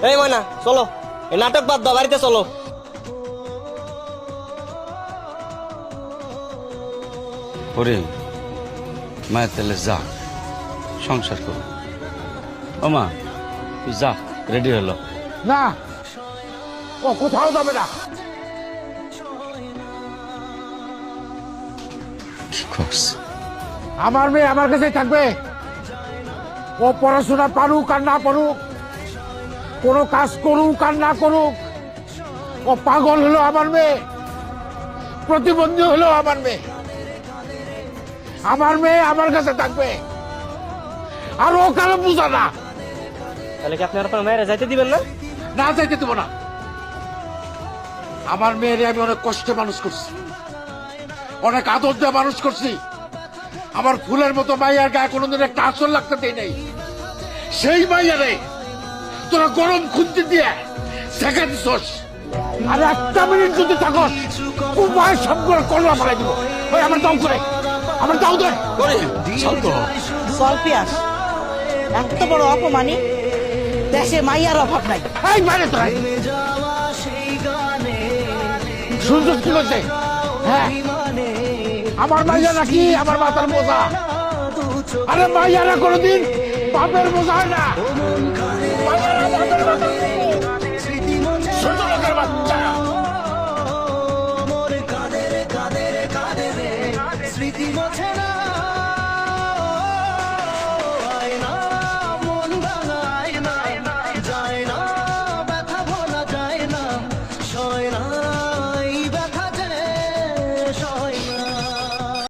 এই ময়না চলো, এই নাটক বাদ দাও, বাড়িতে চলো। ওরে মায়ের তাহলে যা, সংসার করো। ও মা তুই যা, রেডি হলো। না, ও কোথাও যাবে না। কি করছ? আমার মেয়ে আমার কাছেই থাকবে। ও পড়াশোনা পারুক আর না পারুক, কোনো কাজ করুক আর না করুক, ও পাগল হলো আমার মেয়ে, প্রতিবন্ধী হলো আমার মেয়ে। আমার মেয়ে আমার কাছে থাকবে, আর ও কারো বুঝা না। তাহলে কি আপনি আর আপনার মেয়েরা যাইতে দিবেন না? না যাইতে দেবো না। আমার মেয়েরে আমি অনেক কষ্টে মানুষ করছি, অনেক আদর দিয়ে মানুষ করছি। আমার ফুলের মতো মাইয়ার গায়ে কোনোদিন একটা আসর লাগতে দেয় নাই। সেই মাইয়ারে তোরা গরম খুঁজতে দিয়ে শেখা দিছস। আর একটা মিনিট যদি থাকস, উপায় সবগুলো করলা ফেলাই দিব। ওই আমার দাও করে, আমার দাও ধরে। শান্ত হ। সলপিয়াস এত বড় অপমানি, দেশে মাইয়ার অভাব নাই। এই বাইরে তোরা শুনছস কি করছে? হ্যাঁ, আমার মাইয়া নাকি আমার মাথার বোঝা। আরে মাইয়ারা কোনোদিন বাপের বোঝা হয় না।